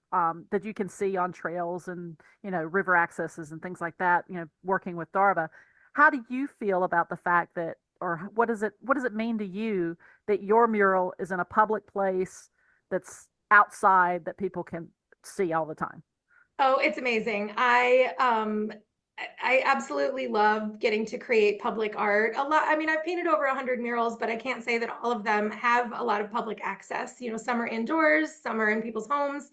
that you can see on trails and river accesses and things like that. Working with DRBA, how do you feel about the fact that, or what does it mean to you that your mural is in a public place that's outside that people can see all the time? Oh, it's amazing. I absolutely love getting to create public art. A lot, I mean, I've painted over 100 murals, but I can't say that all of them have a lot of public access. Some are indoors, some are in people's homes,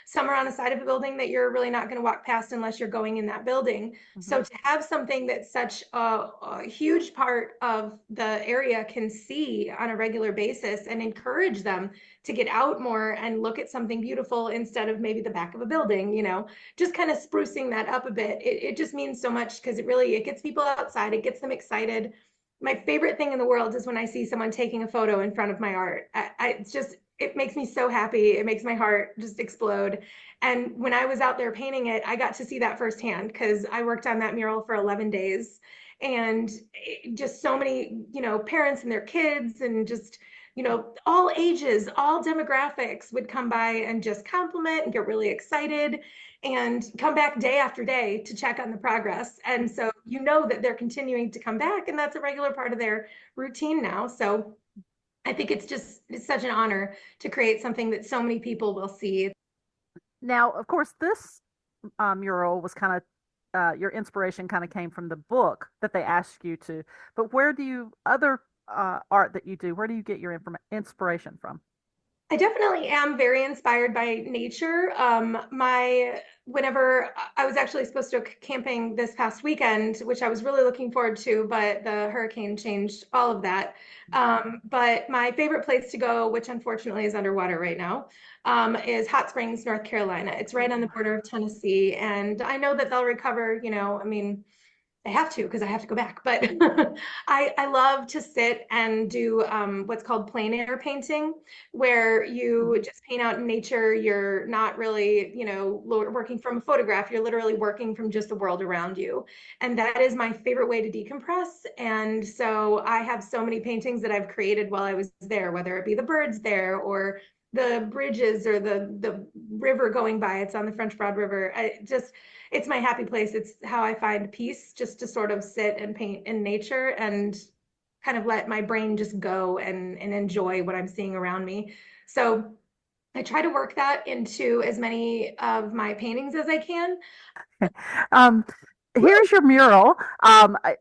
some are on the side of a building that you're really not going to walk past unless you're going in that building. So to have something that's such a huge part of the area can see on a regular basis, and encourage them to get out more and look at something beautiful instead of maybe the back of a building, just kind of sprucing that up a bit. It just means so much, because it gets people outside, it gets them excited. My favorite thing in the world is when I see someone taking a photo in front of my art. It makes me so happy. It makes my heart just explode. And when I was out there painting it, I got to see that firsthand, because I worked on that mural for 11 days, and just so many, parents and their kids, and just, all ages, all demographics would come by and just compliment and get really excited and come back day after day to check on the progress. And so that they're continuing to come back, and that's a regular part of their routine now. So I think it's such an honor to create something that so many people will see. Now, of course, this mural was kind of your inspiration kind of came from the book that they asked you to. But where do you other art that you do? Where do you get your inspiration from? I definitely am very inspired by nature. Whenever I was actually supposed to go camping this past weekend, which I was really looking forward to, but the hurricane changed all of that. But my favorite place to go, which unfortunately is underwater right now, is Hot Springs, North Carolina. It's right on the border of Tennessee, and I know that they'll recover. I mean, I have to, because I have to go back. But I love to sit and do what's called plein air painting, where you just paint out in nature. You're not really, working from a photograph. You're literally working from just the world around you. And that is my favorite way to decompress. And so I have so many paintings that I've created while I was there, whether it be the birds there, or the bridges, or the river going by. It's on the French Broad River. It's my happy place. It's how I find peace, just to sort of sit and paint in nature and kind of let my brain just go and enjoy what I'm seeing around me. So I try to work that into as many of my paintings as I can. um, Here's your mural.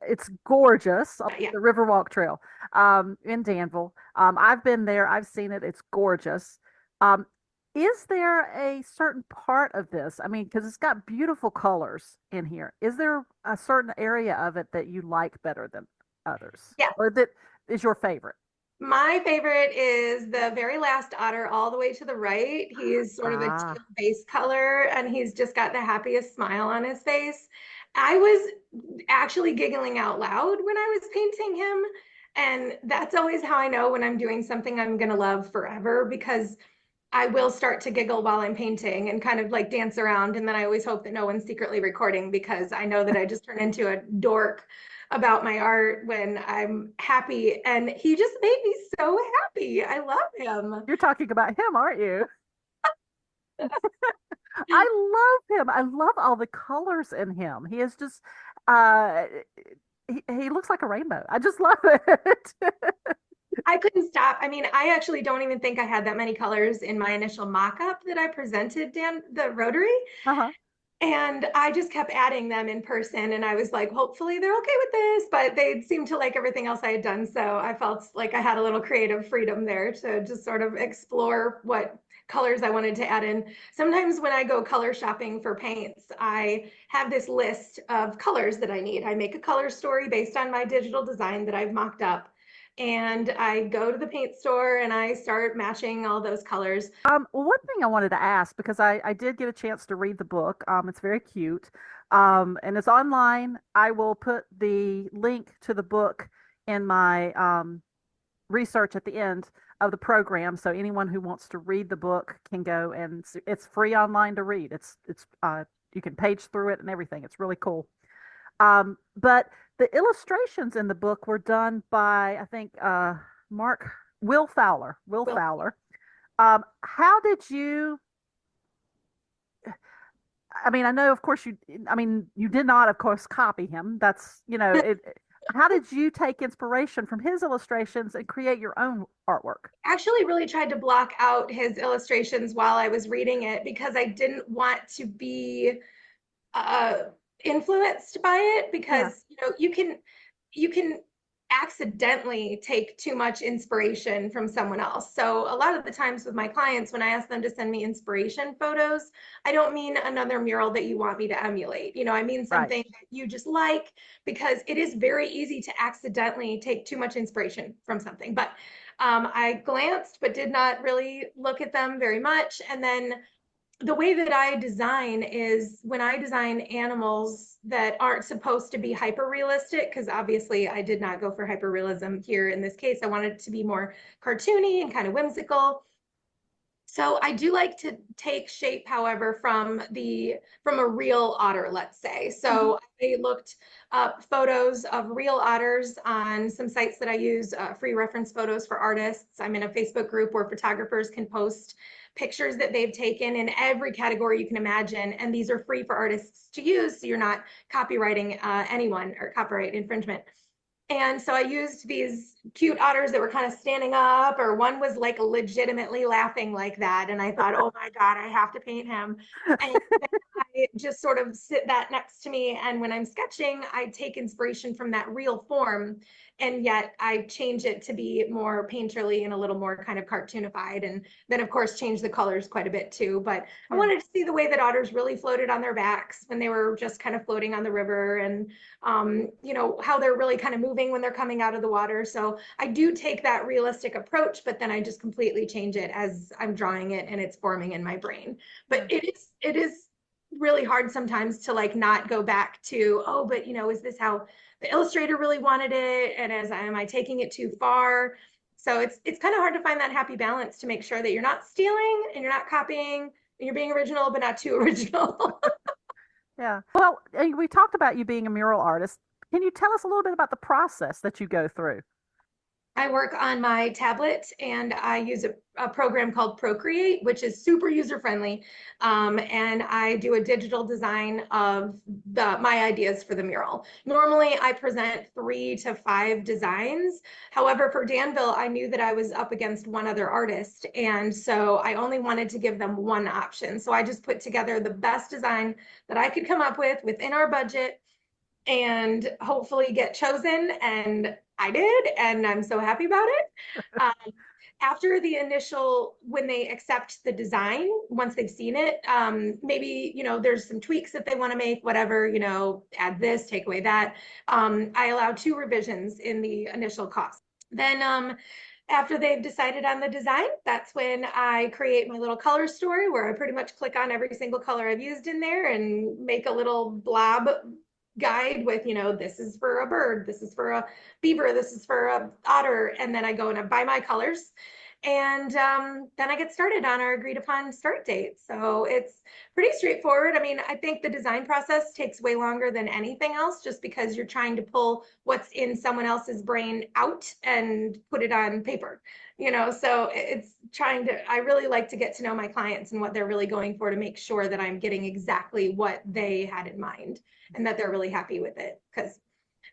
It's gorgeous. Yeah. The Riverwalk Trail in Danville. I've been there. I've seen it. It's gorgeous. Um, is there a certain part of this? I mean, because it's got beautiful colors in here. Is there a certain area of it that you like better than others? Yeah. Or that is your favorite? My favorite is the very last otter all the way to the right. He's sort of a teal base color, and he's just got the happiest smile on his face. I was actually giggling out loud when I was painting him. And that's always how I know when I'm doing something I'm going to love forever, because I will start to giggle while I'm painting and kind of like dance around. And then I always hope that no one's secretly recording, because I know that I just turn into a dork about my art when I'm happy. And he just made me so happy. I love him. You're talking about him, aren't you? I love him. I love all the colors in him. He is just he looks like a rainbow. I just love it. I couldn't stop I mean, I actually don't even think I had that many colors in my initial mock-up that I presented the Rotary. Uh-huh. And I just kept adding them in person. And I was like, hopefully they're okay with this. But they seemed to like everything else I had done. So I felt like I had a little creative freedom there to just sort of explore what colors I wanted to add in. Sometimes when I go color shopping for paints, I have this list of colors that I need. I make a color story based on my digital design that I've mocked up. And I go to the paint store and I start matching all those colors. Well, one thing I wanted to ask, because I did get a chance to read the book. It's very cute. And it's online. I will put the link to the book in my research at the end of the program. So anyone who wants to read the book can go, and it's free online to read. It's you can page through it and everything. It's really cool. But the illustrations in the book were done by, I think, Will Fowler. Will Fowler. How did you? I mean, I know, of course, you did not, of course, copy him. That's, it. How did you take inspiration from his illustrations and create your own artwork? Actually really tried to block out his illustrations while I was reading it because I didn't want to be influenced by it, because you can accidentally take too much inspiration from someone else. So a lot of the times with my clients, when I ask them to send me inspiration photos, I don't mean another mural that you want me to emulate. I mean something that you just like, because it is very easy to accidentally take too much inspiration from something. But I glanced but did not really look at them very much. And then the way that I design is, when I design animals that aren't supposed to be hyper realistic, because obviously I did not go for hyper realism here in this case. I wanted it to be more cartoony and kind of whimsical. So I do like to take shape, however, from a real otter, let's say. So I looked up photos of real otters on some sites that I use, free reference photos for artists. I'm in a Facebook group where photographers can post pictures that they've taken in every category you can imagine. And these are free for artists to use, so you're not copywriting anyone or copyright infringement. And so I used these cute otters that were kind of standing up, or one was like legitimately laughing like that. And I thought, oh my God, I have to paint him. And then I just sort of sit that next to me. And when I'm sketching, I take inspiration from that real form, and yet I change it to be more painterly and a little more kind of cartoonified. And then of course change the colors quite a bit too. But I wanted to see the way that otters really floated on their backs when they were just kind of floating on the river, and how they're really kind of moving when they're coming out of the water. So I do take that realistic approach, but then I just completely change it as I'm drawing it and it's forming in my brain. But it is really hard sometimes to like not go back to, oh, but is this how the illustrator really wanted it? And am I taking it too far? So it's kind of hard to find that happy balance to make sure that you're not stealing and you're not copying, and you're being original, but not too original. Yeah. Well, we talked about you being a mural artist. Can you tell us a little bit about the process that you go through? I work on my tablet, and I use a program called Procreate, which is super user-friendly. And I do a digital design of my ideas for the mural. Normally, I present 3 to 5 designs. However, for Danville, I knew that I was up against one other artist. And so I only wanted to give them one option. So I just put together the best design that I could come up with within our budget, and hopefully get chosen. And I did, and I'm so happy about it. After the initial, when they accept the design, once they've seen it, maybe, there's some tweaks that they want to make, whatever, add this, take away that. I allow 2 revisions in the initial cost. Then after they've decided on the design, that's when I create my little color story, where I pretty much click on every single color I've used in there and make a little blob guide with, this is for a bird, this is for a beaver, this is for a otter. And then I go and I buy my colors, and then I get started on our agreed upon start date. So it's pretty straightforward. I mean, I think the design process takes way longer than anything else, just because you're trying to pull what's in someone else's brain out and put it on paper, so I really like to get to know my clients and what they're really going for, to make sure that I'm getting exactly what they had in mind and that they're really happy with it, because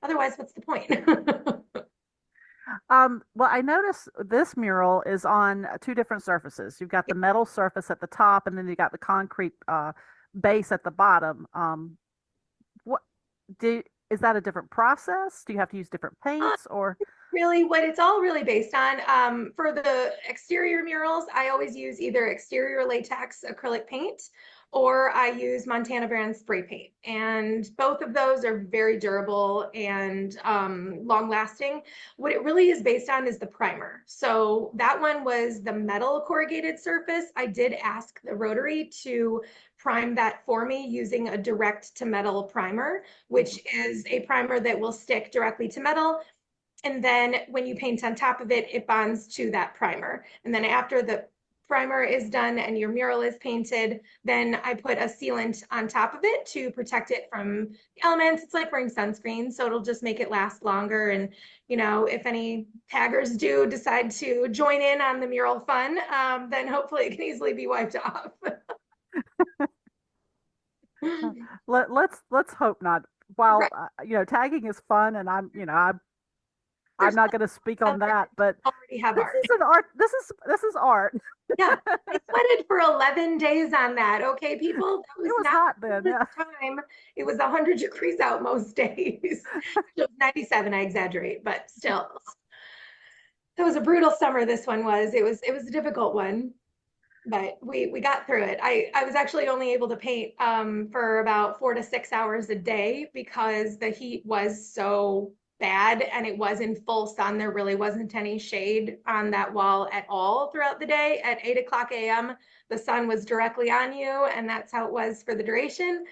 otherwise, what's the point? Well, I noticed this mural is on two different surfaces. You've got the metal surface at the top, and then you got the concrete base at the bottom. What do is that a different process? Do you have to use different paints or? Really, what it's all really based on. For the exterior murals, I always use either exterior latex acrylic paint or I use Montana brand spray paint. And both of those are very durable and long lasting. What it really is based on is the primer. So that one was the metal corrugated surface. I did ask the Rotary to prime that for me using a direct to metal primer, which is a primer that will stick directly to metal. And then when you paint on top of it, it bonds to that primer. And then after the primer is done and your mural is painted, then I put a sealant on top of it to protect it from the elements. It's like wearing sunscreen, so it'll just make it last longer. And, you know, if any taggers do decide to join in on the mural fun, then hopefully it can easily be wiped off. Let's hope not. While Right. tagging is fun, and I'm There's not going to speak on that, but already have this art. is an art. This is art. Yeah, I sweated for 11 days on that. Okay, people, that It was was not hot then. the Yeah. time. It was 100 degrees out most days. It was 97, I exaggerate, but still. It was a brutal summer this one was. It was a difficult one, but we got through it. I was actually only able to paint for about 4 to 6 hours a day because the heat was so bad and it was in full sun. There really wasn't any shade on that wall at all throughout the day. At 8 o'clock a.m., the sun was directly on you, and that's how it was for the duration.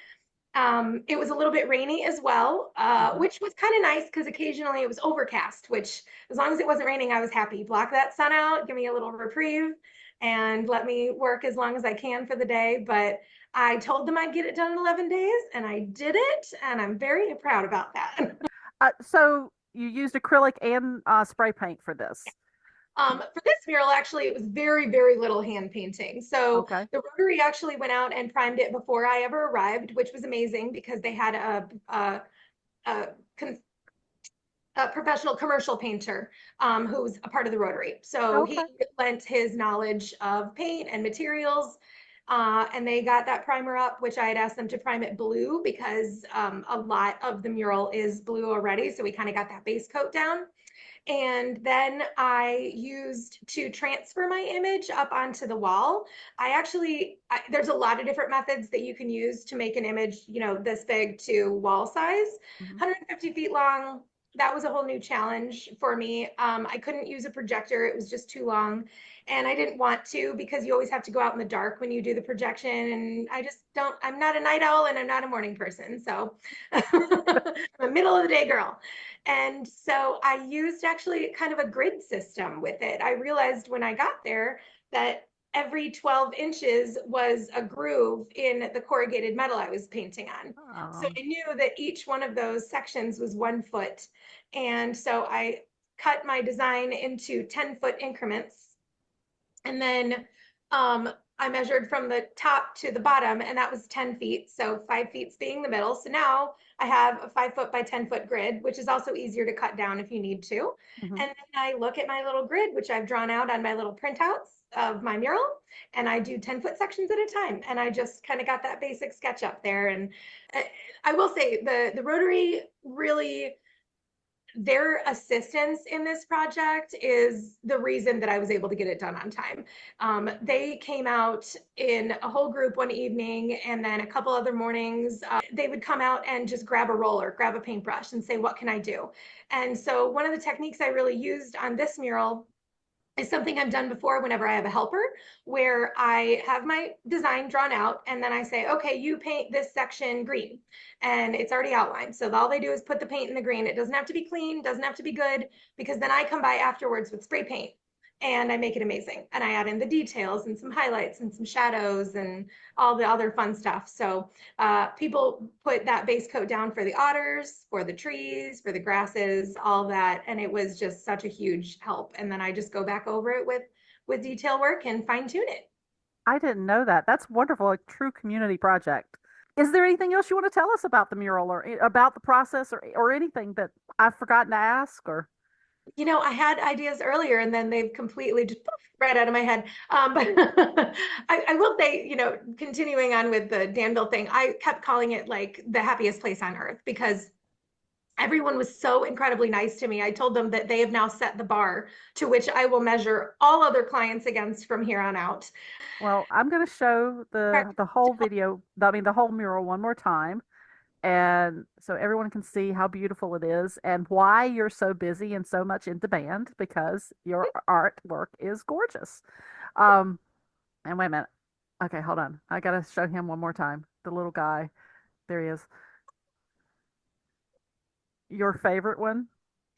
It was a little bit rainy as well, Mhm. which was kind of nice because occasionally it was overcast, which as long as it wasn't raining, I was happy. Block that sun out, give me a little reprieve, and let me work as long as I can for the day. But I told them I'd get it done in 11 days, and I did it, and I'm very proud about that. So you used acrylic and spray paint for this. For this mural, actually, it was very, very little hand painting. So Okay. the Rotary actually went out and primed it before I ever arrived, which was amazing because they had a a professional commercial painter who's a part of the Rotary. So he Okay. lent his knowledge of paint and materials. And they got that primer up, which I had asked them to prime it blue because a lot of the mural is blue already. So we kind of got that base coat down. And then I used to transfer my image up onto the wall. There's a lot of different methods that you can use to make an image, this big to wall size. Mhm. 150 feet long. That was a whole new challenge for me. I couldn't use a projector. It was just too long. And I didn't want to because you always have to go out in the dark when you do the projection. And I just don't, I'm not a night owl and I'm not a morning person. So I'm a middle of the day girl. And so I used actually kind of a grid system with it. I realized when I got there that every 12 inches was a groove in the corrugated metal I was painting on. So Um, I knew that each one of those sections was 1 foot. And so I cut my design into 10-foot increments. And then I measured from the top to the bottom, and that was 10 feet. So 5 feet being the middle. So now I have a 5 foot by 10 foot grid, which is also easier to cut down if you need to. mhm. And then I look at my little grid, which I've drawn out on my little printouts of my mural, and I do 10-foot sections at a time. And I just kind of got that basic sketch up there. And uh, I will say the Rotary really, their assistance in this project is the reason that I was able to get it done on time. They came out in a whole group one evening, and then a couple other mornings, they would come out and just grab a roller, grab a paintbrush, and say, "What can I do?" And so, one of the techniques I really used on this mural is something I've done before whenever I have a helper, where I have my design drawn out and then I say, okay, you paint this section green, and it's already outlined. So all they do is put the paint in the green. It doesn't have to be clean, doesn't have to be good, because then I come by afterwards with spray paint and I make it amazing. And I add in the details and some highlights and some shadows and all the other fun stuff. So people put that base coat down for the otters, for the trees, for the grasses, all that. And it was just such a huge help. And then I just go back over it with detail work and fine tune it. I didn't know that. That's wonderful. A true community project. Is there anything else you want to tell us about the mural or about the process or anything that I've forgotten to ask or? I had ideas earlier and then they've completely just poof, right out of my head. But I will say, continuing on with the Danville thing, I kept calling it like the happiest place on earth because everyone was so incredibly nice to me. I told them that they have now set the bar to which I will measure all other clients against from here on out. Well, I'm going to show the whole video, I mean the whole mural one more time, and so everyone can see how beautiful it is and why you're so busy and so much in demand because your artwork is gorgeous. Um, and wait a minute. Okay, hold on. I gotta show him one more time. The little guy. There he is. Your favorite one,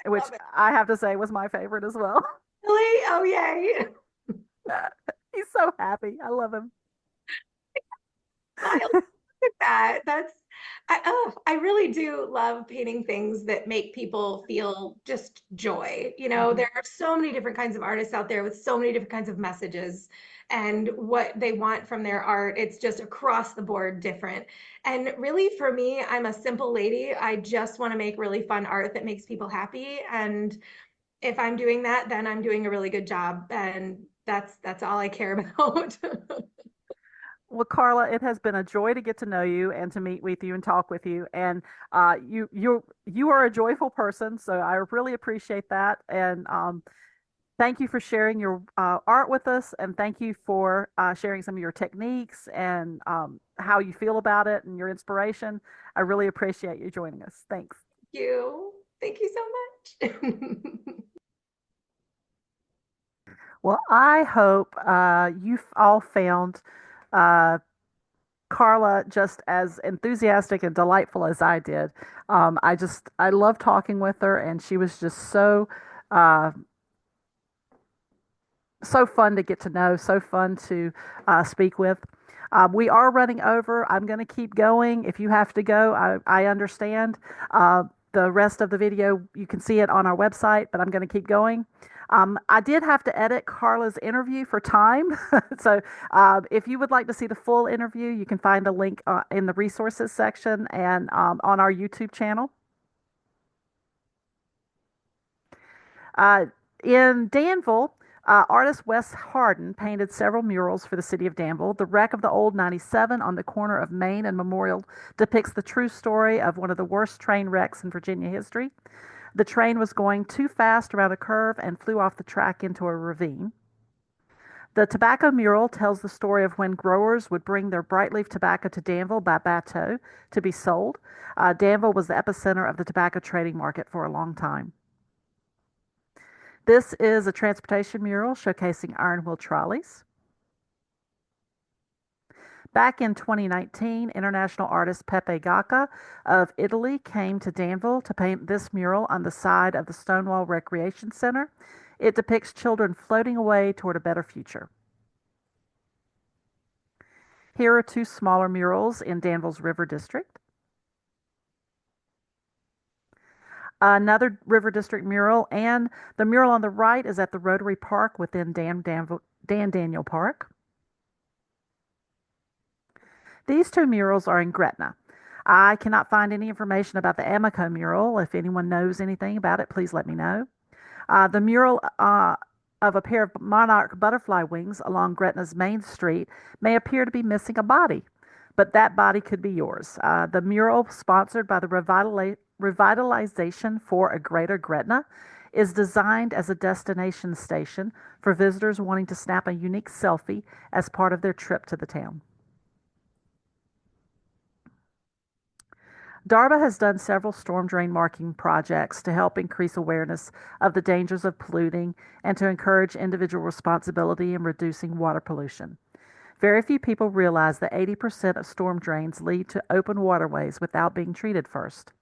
which Love it. I have to say was my favorite as well. Really? Oh, yay. He's so happy. I love him. Smile. Look at that. I really do love painting things that make people feel just joy. Mhm. There are so many different kinds of artists out there with so many different kinds of messages and what they want from their art. It's just across the board different. And really, for me, I'm a simple lady. I just want to make really fun art that makes people happy. And if I'm doing that, then I'm doing a really good job. And that's all I care about. Well, Carla, it has been a joy to get to know you and to meet with you and talk with you. And you are a joyful person, so I really appreciate that. And thank you for sharing your art with us, and thank you for sharing some of your techniques and how you feel about it and your inspiration. I really appreciate you joining us. Thanks. you. Thank you so much. Well, I hope you've all found uh, Carla just as enthusiastic and delightful as I did. I love talking with her, and she was just uh, so fun to get to know, so fun to speak with. We are running over. I'm going to keep going. If you have to go, I understand. The rest of the video, you can see it on our website, but I'm going to keep going. I did have to edit Carla's interview for time. So if you would like to see the full interview, you can find a link in the resources section and on our YouTube channel. Uh, in Danville, artist Wes Harden painted several murals for the city of Danville. The wreck of the old 97 on the corner of Main and Memorial depicts the true story of one of the worst train wrecks in Virginia history. The train was going too fast around a curve and flew off the track into a ravine. The tobacco mural tells the story of when growers would bring their brightleaf tobacco to Danville by bateau to be sold. Danville was the epicenter of the tobacco trading market for a long time. This is a transportation mural showcasing iron wheel trolleys. Back in 2019, international artist Pepe Gacca of Italy came to Danville to paint this mural on the side of the Stonewall Recreation Center. It depicts children floating away toward a better future. Here are two smaller murals in Danville's River District. Another River District mural, and the mural on the right is at the Rotary Park within Dan Daniel Park. These two murals are in Gretna. I cannot find any information about the Amico mural. If anyone knows anything about it, please let me know. The mural of a pair of monarch butterfly wings along Gretna's main street may appear to be missing a body, but that body could be yours. The mural, sponsored by the Revitalization for a Greater Gretna, is designed as a destination station for visitors wanting to snap a unique selfie as part of their trip to the town. DRBA has done several storm drain marking projects to help increase awareness of the dangers of polluting and to encourage individual responsibility in reducing water pollution. Very few people realize that 80% of storm drains lead to open waterways without being treated first.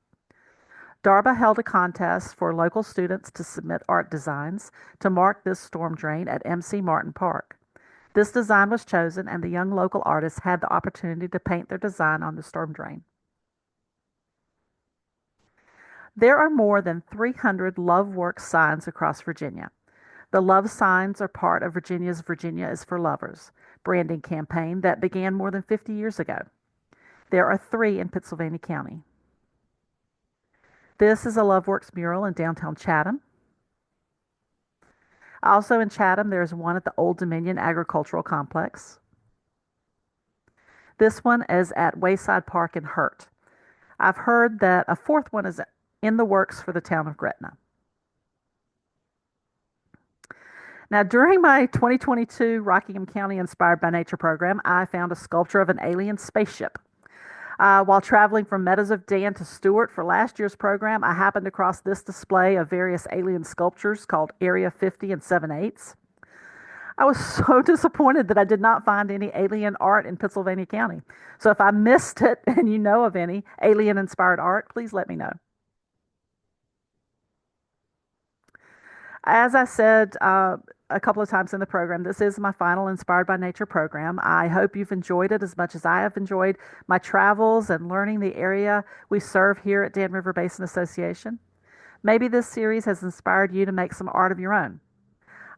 DRBA held a contest for local students to submit art designs to mark this storm drain at MC Martin Park. This design was chosen, and the young local artists had the opportunity to paint their design on the storm drain. There are more than 300 Love Works signs across Virginia. The love signs are part of Virginia's Virginia is for Lovers branding campaign that began more than 50 years ago. There are 3 in Pittsylvania County. This is a Love Works mural in downtown Chatham. Also in Chatham, there's one at the Old Dominion Agricultural Complex. This one is at Wayside Park in Hurt. I've heard that a fourth one is in the works for the town of Gretna. Now, during my 2022 Rockingham County Inspired by Nature program, I found a sculpture of an alien spaceship. While traveling from Meadows of Dan to Stewart for last year's program, I happened across this display of various alien sculptures called Area 50 and 7/8. I was so disappointed that I did not find any alien art in Pittsylvania County. So if I missed it and you know of any alien-inspired art, please let me know. As I said a couple of times in the program, this is my final Inspired by Nature program. I hope you've enjoyed it as much as I have enjoyed my travels and learning the area we serve here at Dan River Basin Association. Maybe this series has inspired you to make some art of your own.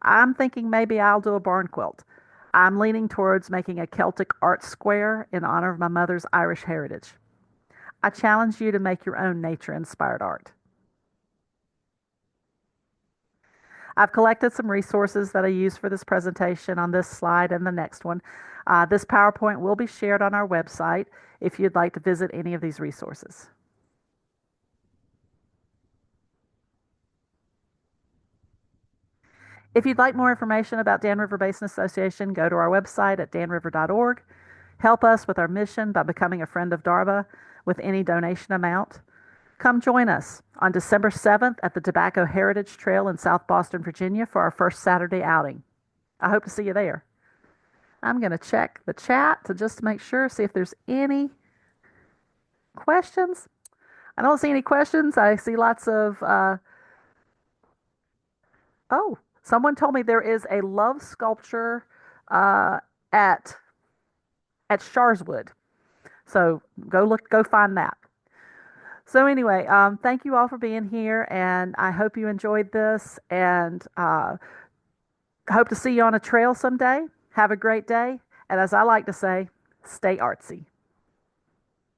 I'm thinking maybe I'll do a barn quilt. I'm leaning towards making a Celtic art square in honor of my mother's Irish heritage. I challenge you to make your own nature-inspired art. I've collected some resources that I use for this presentation on this slide and the next one. This PowerPoint will be shared on our website if you'd like to visit any of these resources. If you'd like more information about Dan River Basin Association, go to our website at danriver.org. Help us with our mission by becoming a friend of DRBA with any donation amount. Come join us on December 7th at the Tobacco Heritage Trail in South Boston, Virginia for our first Saturday outing. I hope to see you there. I'm going to check the chat to just make sure, see if there's any questions. I don't see any questions. I see lots of, oh, someone told me there is a love sculpture at Sharswood. So go find that. So anyway, thank you all for being here, and I hope you enjoyed this, and hope to see you on a trail someday. Have a great day, and as I like to say, stay artsy.